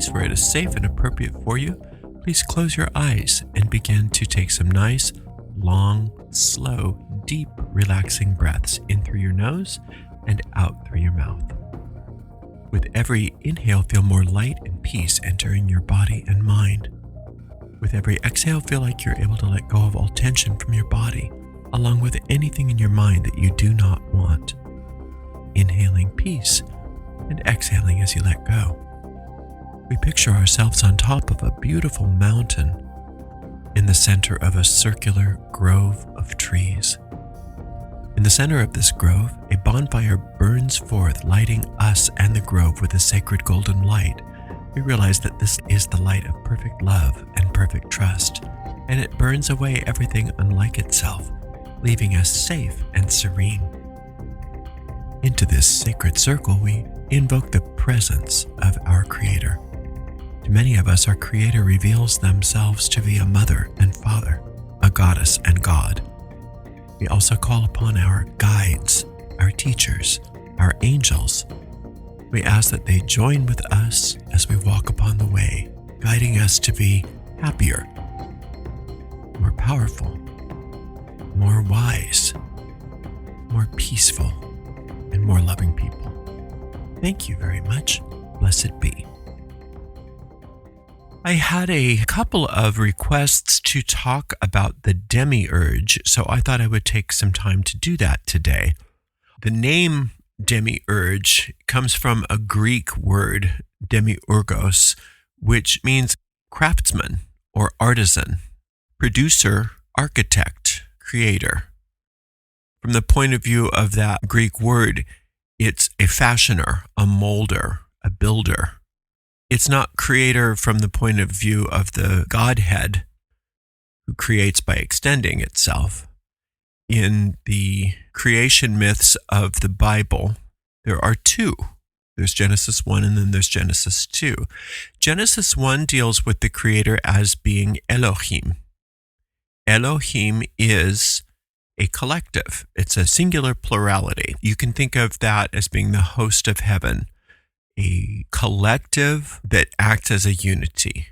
place where it is safe and appropriate for you, please close your eyes and begin to take some nice, long, slow, deep, relaxing breaths in through your nose and out through your mouth. With every inhale, feel more light and peace entering your body and mind. With every exhale, feel like you're able to let go of all tension from your body, along with anything in your mind that you do not want. Inhaling peace and exhaling as you let go. We picture ourselves on top of a beautiful mountain in the center of a circular grove of trees. In the center of this grove, a bonfire burns forth, lighting us and the grove with a sacred golden light. We realize that this is the light of perfect love and perfect trust, and it burns away everything unlike itself, leaving us safe and serene. Into this sacred circle, we invoke the presence of our Creator. To many of us, our Creator reveals themselves to be a mother and father, a goddess and God. We also call upon our guides, our teachers, our angels. We ask that they join with us as we walk upon the way, guiding us to be happier, more powerful, more wise, more peaceful, and more loving people. Thank you very much. Blessed be. I had a couple of requests to talk about the Demiurge, so I thought I would take some time to do that today. The name Demiurge comes from a Greek word, demiurgos, which means craftsman or artisan, producer, architect, creator. From the point of view of that Greek word, it's a fashioner, a molder, a builder. It's not creator from the point of view of the Godhead, who creates by extending itself. In the creation myths of the Bible, there are two. There's Genesis 1 and then there's Genesis 2. Genesis 1 deals with the creator as being Elohim. Elohim is a collective. It's a singular plurality. You can think of that as being the host of heaven, a collective that acts as a unity.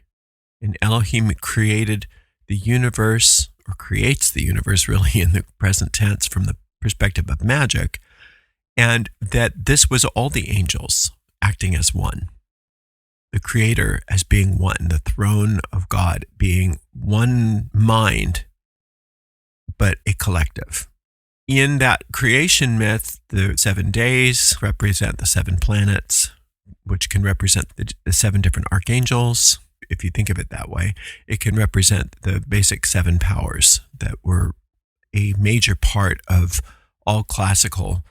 And Elohim created the universe, or creates the universe really in the present tense from the perspective of magic, and that this was all the angels acting as one. The creator as being one, the throne of God being one mind, but a collective. In that creation myth, the 7 days represent the 7 planets, which can represent the 7 different archangels. If you think of it that way, it can represent the basic 7 powers that were a major part of all classical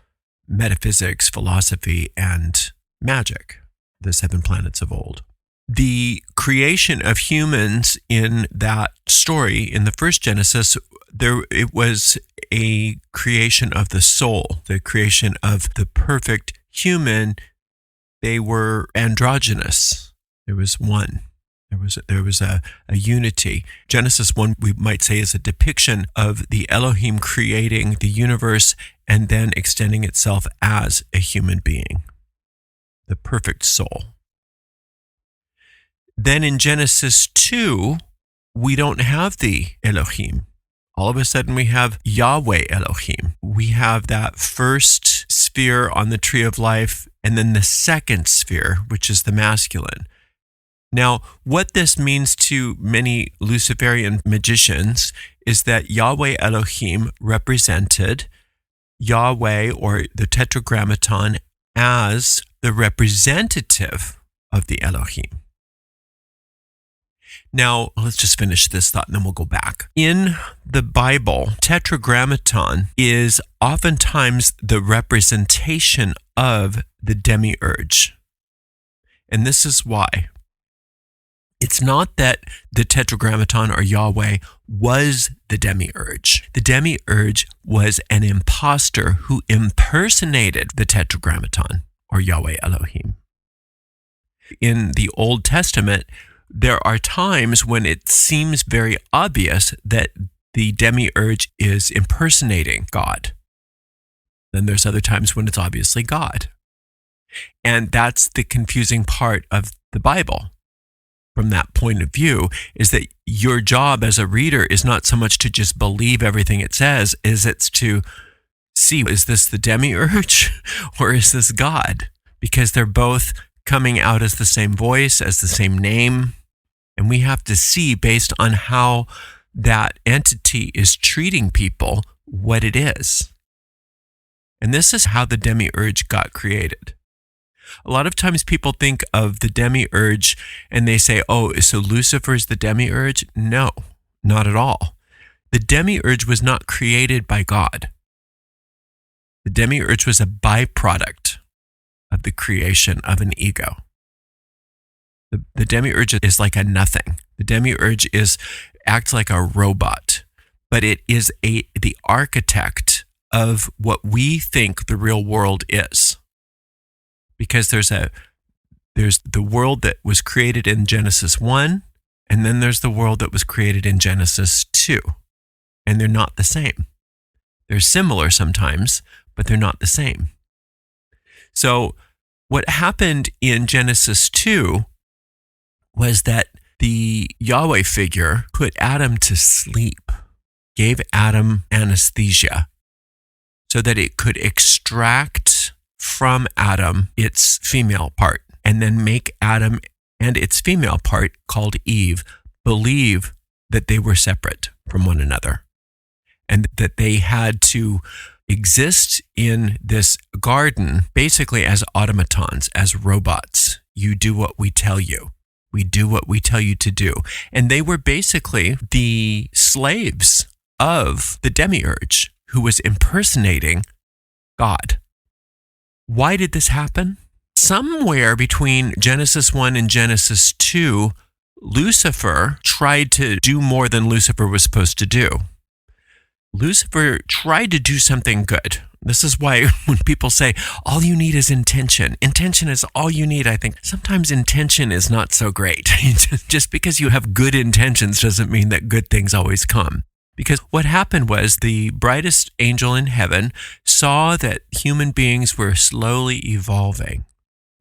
metaphysics, philosophy, and magic, the 7 planets of old. The creation of humans in that story, in the first Genesis, it was a creation of the soul, the creation of the perfect human. They were androgynous. There was one. There was a unity. Genesis 1, we might say, is a depiction of the Elohim creating the universe and then extending itself as a human being, the perfect soul. Then in Genesis 2, we don't have the Elohim. All of a sudden we have Yahweh Elohim. We have that first sphere on the tree of life and then the second sphere, which is the masculine. Now, what this means to many Luciferian magicians is that Yahweh Elohim represented Yahweh, or the Tetragrammaton, as the representative of the Elohim. Now, let's just finish this thought and then we'll go back. In the Bible, Tetragrammaton is oftentimes the representation of the Demiurge. And this is why. It's not that the Tetragrammaton or Yahweh was the Demiurge. The Demiurge was an imposter who impersonated the Tetragrammaton or Yahweh Elohim. In the Old Testament, there are times when it seems very obvious that the Demiurge is impersonating God. Then there's other times when it's obviously God. And that's the confusing part of the Bible. from that point of view is that your job as a reader is not so much to just believe everything it says, is it's to see, is this the Demiurge or is this God? Because they're both coming out as the same voice, as the same name. And we have to see, based on how that entity is treating people, what it is. And this is how the Demiurge got created. A lot of times people think of the Demiurge and they say, oh, so Lucifer's the Demiurge? No, not at all. The Demiurge was not created by God. The Demiurge was a byproduct of the creation of an ego. The Demiurge is like a nothing. The Demiurge acts like a robot, but it is the architect of what we think the real world is. Because there's the world that was created in Genesis 1, and then there's the world that was created in Genesis 2. And they're not the same. They're similar sometimes, but they're not the same. So what happened in Genesis 2 was that the Yahweh figure put Adam to sleep, gave Adam anesthesia so that it could extract from Adam its female part and then make Adam and its female part, called Eve, believe that they were separate from one another and that they had to exist in this garden basically as automatons, as robots. You do what we tell you. We do what we tell you to do. And they were basically the slaves of the Demiurge, who was impersonating God. Why did this happen? Somewhere between Genesis 1 and Genesis 2, Lucifer tried to do more than Lucifer was supposed to do. Lucifer tried to do something good. This is why when people say, all you need is intention. Intention is all you need. I think sometimes intention is not so great. Just because you have good intentions doesn't mean that good things always come. Because what happened was the brightest angel in heaven saw that human beings were slowly evolving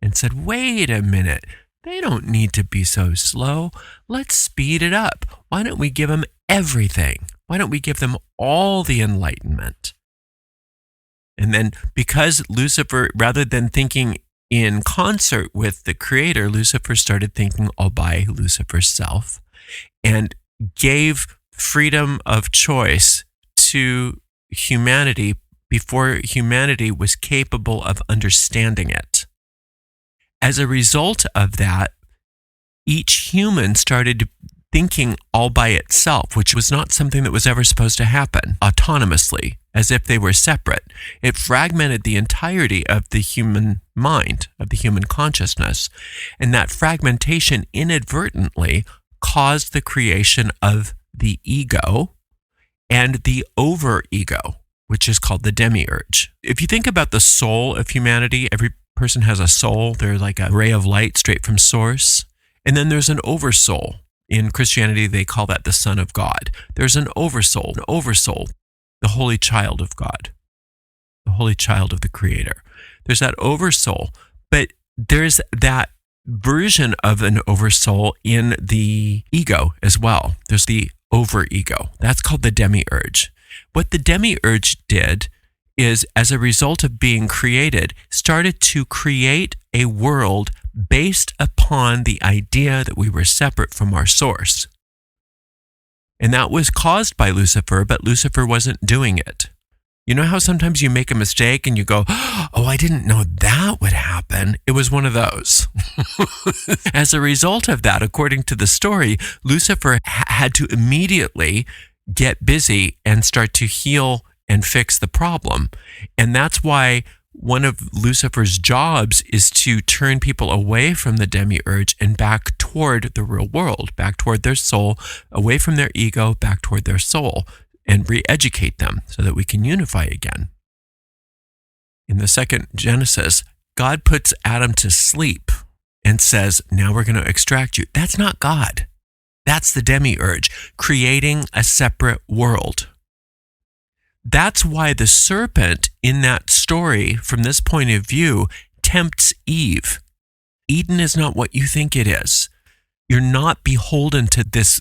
and said, wait a minute, they don't need to be so slow. Let's speed it up. Why don't we give them everything? Why don't we give them all the enlightenment? And then because Lucifer, rather than thinking in concert with the creator, Lucifer started thinking all by Lucifer's self and gave freedom of choice to humanity before humanity was capable of understanding it. As a result of that, each human started thinking all by itself, which was not something that was ever supposed to happen autonomously, as if they were separate. It fragmented the entirety of the human mind, of the human consciousness. And that fragmentation inadvertently caused the creation of the ego and the over-ego, which is called the Demiurge. If you think about the soul of humanity, every person has a soul. They're like a ray of light straight from source. And then there's an oversoul. In Christianity, they call that the Son of God. There's an oversoul, the holy child of God, the holy child of the Creator. There's that oversoul, but there's that version of an oversoul in the ego as well. There's the over-ego. That's called the Demiurge. What the Demiurge did is, as a result of being created, started to create a world based upon the idea that we were separate from our source. And that was caused by Lucifer, but Lucifer wasn't doing it. You know how sometimes you make a mistake and you go, oh, I didn't know that would happen. It was one of those. As a result of that, according to the story, Lucifer had to immediately get busy and start to heal and fix the problem. And that's why one of Lucifer's jobs is to turn people away from the Demiurge and back toward the real world, back toward their soul, away from their ego, back toward their soul, and re-educate them so that we can unify again. In the second Genesis, God puts Adam to sleep and says, now we're going to extract you. That's not God. That's the Demiurge, creating a separate world. That's why the serpent in that story, from this point of view, tempts Eve. Eden is not what you think it is. You're not beholden to this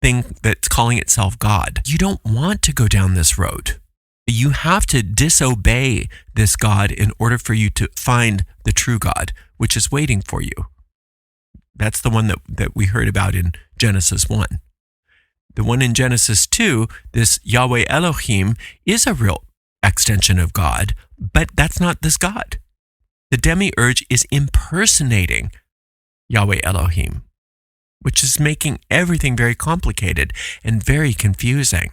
thing that's calling itself God. You don't want to go down this road. You have to disobey this God in order for you to find the true God, which is waiting for you. That's the one that we heard about in Genesis 1. The one in Genesis 2, this Yahweh Elohim, is a real extension of God, but that's not this God. The Demiurge is impersonating Yahweh Elohim, which is making everything very complicated and very confusing.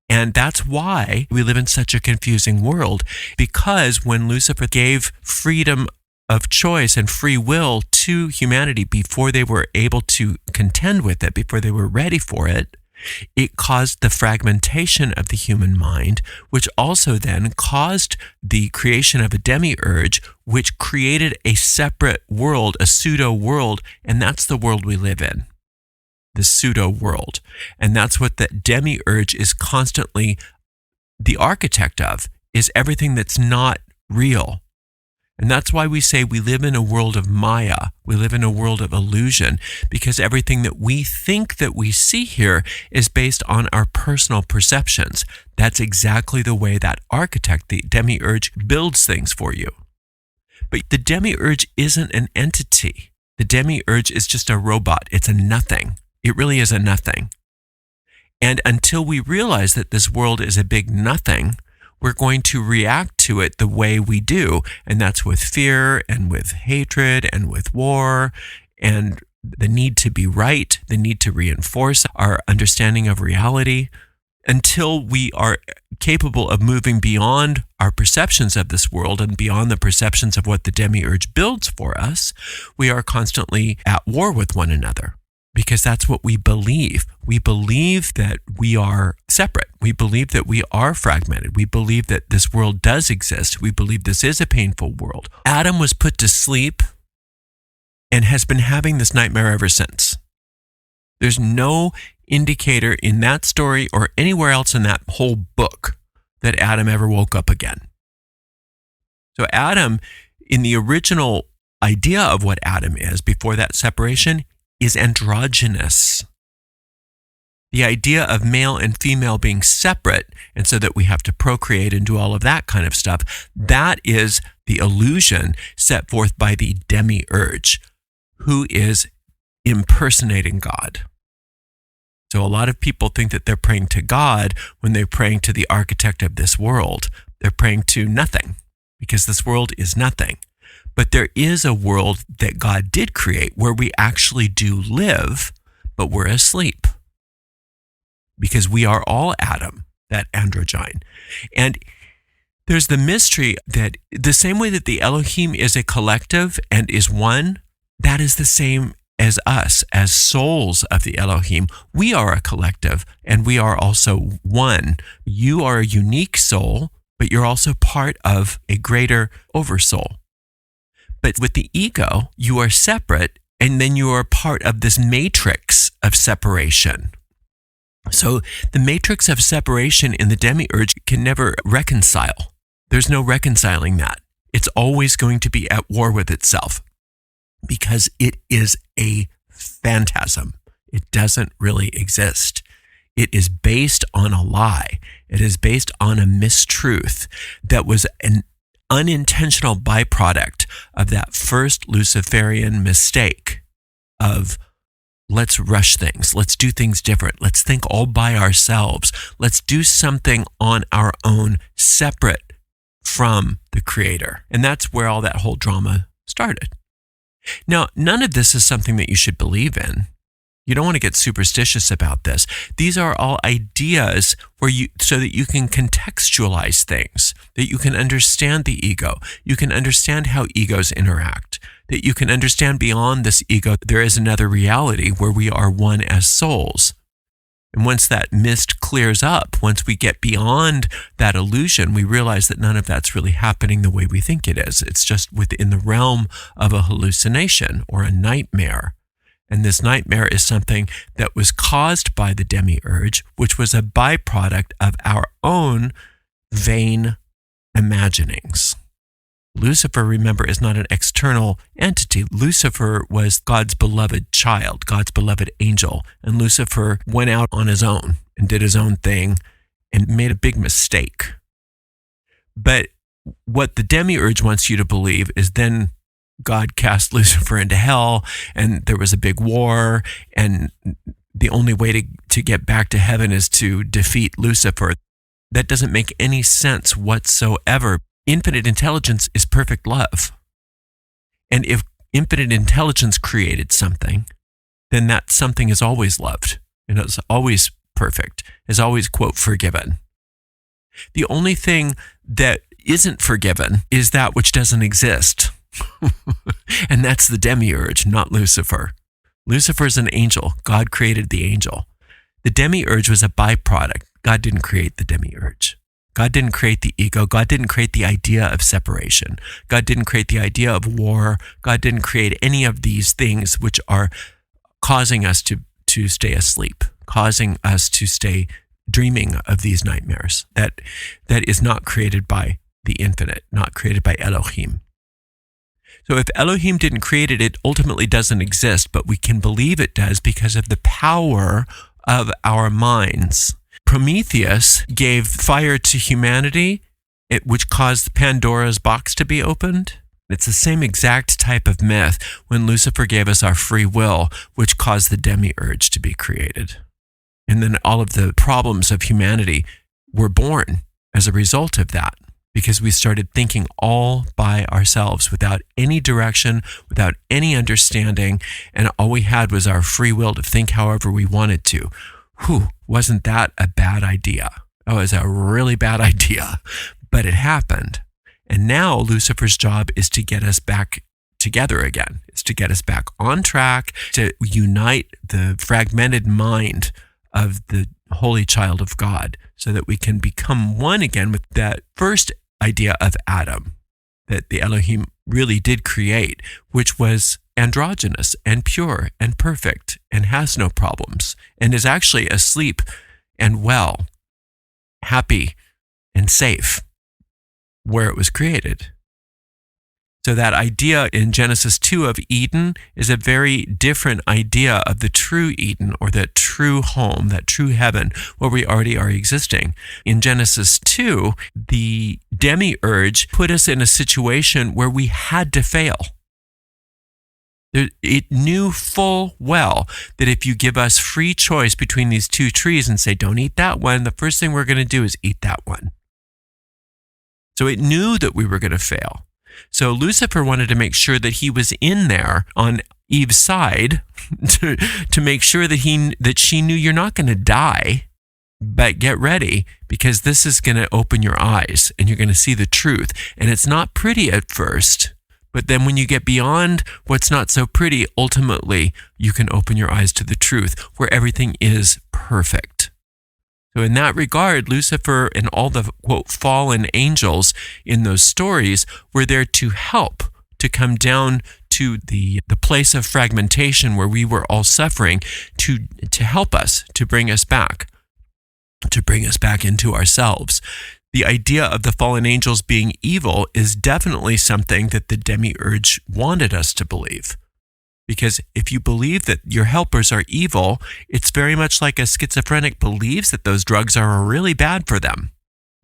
And that's why we live in such a confusing world, because when Lucifer gave freedom of choice and free will to humanity before they were able to contend with it, before they were ready for it, it caused the fragmentation of the human mind, which also then caused the creation of a demiurge, which created a separate world, a pseudo-world, and that's the world we live in, the pseudo-world. And that's what the demiurge is constantly the architect of, is everything that's not real. And that's why we say we live in a world of Maya. We live in a world of illusion, because everything that we think that we see here is based on our personal perceptions. That's exactly the way that architect, the demiurge, builds things for you. But the demiurge isn't an entity. The demiurge is just a robot. It's a nothing. It really is a nothing. And until we realize that this world is a big nothing, we're going to react to it the way we do. And that's with fear and with hatred and with war and the need to be right, the need to reinforce our understanding of reality. Until we are capable of moving beyond our perceptions of this world and beyond the perceptions of what the demiurge builds for us, we are constantly at war with one another. Because that's what we believe. We believe that we are separate. We believe that we are fragmented. We believe that this world does exist. We believe this is a painful world. Adam was put to sleep and has been having this nightmare ever since. There's no indicator in that story or anywhere else in that whole book that Adam ever woke up again. So Adam, in the original idea of what Adam is before that separation, is androgynous. The idea of male and female being separate, and so that we have to procreate and do all of that kind of stuff, that is the illusion set forth by the demiurge, who is impersonating God. So a lot of people think that they're praying to God when they're praying to the architect of this world. They're praying to nothing, because this world is nothing. But there is a world that God did create where we actually do live, but we're asleep. Because we are all Adam, that androgyne. And there's the mystery that the same way that the Elohim is a collective and is one, that is the same as us, as souls of the Elohim. We are a collective and we are also one. You are a unique soul, but you're also part of a greater oversoul. But with the ego, you are separate, and then you are part of this matrix of separation. So the matrix of separation in the demiurge can never reconcile. There's no reconciling that. It's always going to be at war with itself because it is a phantasm. It doesn't really exist. It is based on a lie. It is based on a mistruth that was an unintentional byproduct of that first Luciferian mistake of let's rush things, let's do things different, let's think all by ourselves, let's do something on our own separate from the Creator. And that's where all that whole drama started. Now, none of this is something that you should believe in. You don't want to get superstitious about this. These are all ideas so that you can contextualize things, that you can understand the ego, you can understand how egos interact, that you can understand beyond this ego, there is another reality where we are one as souls. And once that mist clears up, once we get beyond that illusion, we realize that none of that's really happening the way we think it is. It's just within the realm of a hallucination or a nightmare. And this nightmare is something that was caused by the demiurge, which was a byproduct of our own vain imaginings. Lucifer, remember, is not an external entity. Lucifer was God's beloved child, God's beloved angel. And Lucifer went out on his own and did his own thing and made a big mistake. But what the Demiurge wants you to believe is then God cast Lucifer into hell, and there was a big war, and the only way to get back to heaven is to defeat Lucifer. That doesn't make any sense whatsoever. Infinite intelligence is perfect love. And if infinite intelligence created something, then that something is always loved, and it's always perfect, is always, quote, forgiven. The only thing that isn't forgiven is that which doesn't exist. And that's the Demiurge, not Lucifer. Lucifer's an angel. God created the angel. The Demiurge was a byproduct. God didn't create the Demiurge. God didn't create the ego. God didn't create the idea of separation. God didn't create the idea of war. God didn't create any of these things which are causing us to stay asleep, causing us to stay dreaming of these nightmares. That is not created by the infinite, not created by Elohim. So if Elohim didn't create it, it ultimately doesn't exist, but we can believe it does because of the power of our minds. Prometheus gave fire to humanity, which caused Pandora's box to be opened. It's the same exact type of myth when Lucifer gave us our free will, which caused the Demiurge to be created. And then all of the problems of humanity were born as a result of that, because we started thinking all by ourselves without any direction, without any understanding, and all we had was our free will to think however we wanted to. Wasn't that a bad idea? Oh, it was a really bad idea, but it happened. And now Lucifer's job is to get us back together again. It's to get us back on track, to unite the fragmented mind of the holy child of God so that we can become one again with that first idea of Adam that the Elohim really did create, which was androgynous and pure and perfect and has no problems and is actually asleep and well, happy and safe where it was created. So that idea in Genesis 2 of Eden is a very different idea of the true Eden, or that true home, that true heaven, where we already are existing. In Genesis 2, the Demiurge put us in a situation where we had to fail. It knew full well that if you give us free choice between these two trees and say, don't eat that one, the first thing we're going to do is eat that one. So it knew that we were going to fail. So Lucifer wanted to make sure that he was in there on Eve's side to make sure that she knew you're not going to die, but get ready, because this is going to open your eyes and you're going to see the truth. And it's not pretty at first, but then when you get beyond what's not so pretty, ultimately you can open your eyes to the truth where everything is perfect. So in that regard, Lucifer and all the, quote, fallen angels in those stories were there to help, to come down to the place of fragmentation where we were all suffering, to help us, to bring us back into ourselves. The idea of the fallen angels being evil is definitely something that the Demiurge wanted us to believe. Because if you believe that your helpers are evil, it's very much like a schizophrenic believes that those drugs are really bad for them.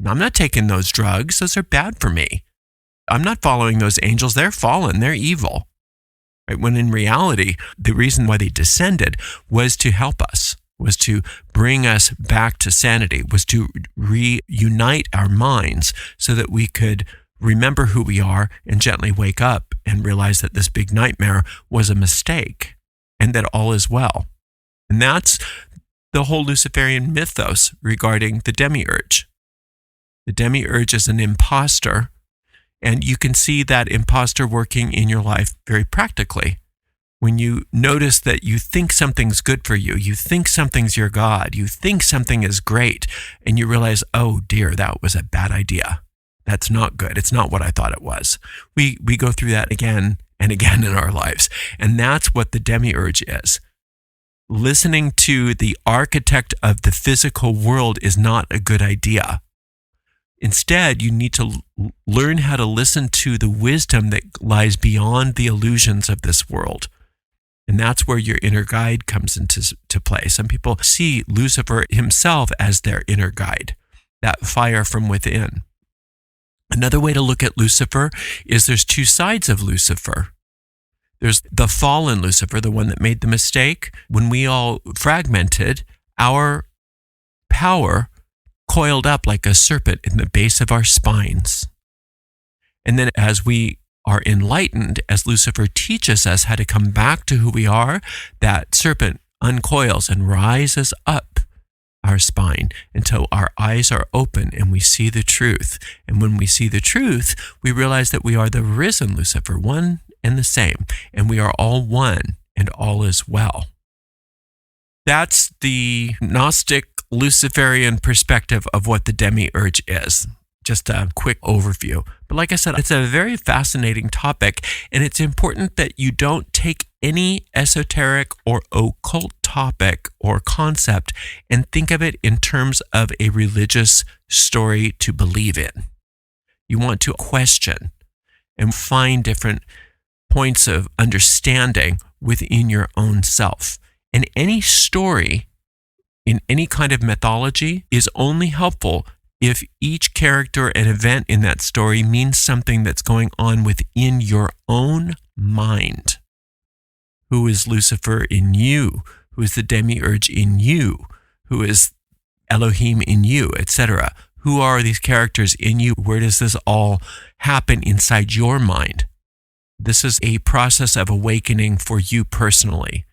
I'm not taking those drugs. Those are bad for me. I'm not following those angels. They're fallen. They're evil. Right? When in reality, the reason why they descended was to help us, was to bring us back to sanity, was to reunite our minds so that we could remember who we are and gently wake up and realize that this big nightmare was a mistake and that all is well. And that's the whole Luciferian mythos regarding the Demiurge. The Demiurge is an imposter, and you can see that imposter working in your life very practically. When you notice that you think something's good for you, you think something's your God, you think something is great, and you realize, oh dear, that was a bad idea. That's not good. It's not what I thought it was. We go through that again and again in our lives. And that's what the Demiurge is. Listening to the architect of the physical world is not a good idea. Instead, you need to learn how to listen to the wisdom that lies beyond the illusions of this world. And that's where your inner guide comes into play. Some people see Lucifer himself as their inner guide, that fire from within. Another way to look at Lucifer is there's two sides of Lucifer. There's the fallen Lucifer, the one that made the mistake. When we all fragmented, our power coiled up like a serpent in the base of our spines. And then as we are enlightened, as Lucifer teaches us how to come back to who we are, that serpent uncoils and rises up our spine until our eyes are open and we see the truth. And when we see the truth, we realize that we are the risen Lucifer, one and the same, and we are all one and all is well. That's the Gnostic Luciferian perspective of what the Demiurge is. Just a quick overview. But like I said, it's a very fascinating topic, and it's important that you don't take any esoteric or occult topic or concept and think of it in terms of a religious story to believe in. You want to question and find different points of understanding within your own self. And any story in any kind of mythology is only helpful if each character and event in that story means something that's going on within your own mind. Who is Lucifer in you? Who is the Demiurge in you? Who is Elohim in you, etc.? Who are these characters in you? Where does this all happen inside your mind? This is a process of awakening for you personally.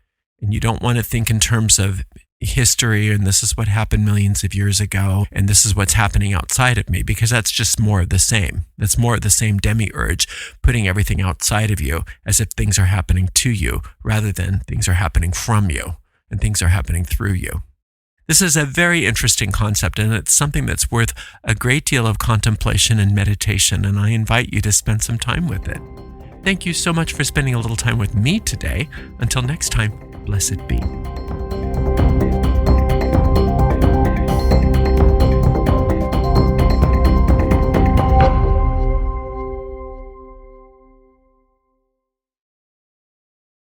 And you don't want to think in terms of history and this is what happened millions of years ago and this is what's happening outside of me, because that's just more of the same. That's more of the same Demiurge, putting everything outside of you as if things are happening to you rather than things are happening from you and things are happening through you. This is a very interesting concept, and it's something that's worth a great deal of contemplation and meditation, and I invite you to spend some time with it. Thank you so much for spending a little time with me today. Until next time, blessed be.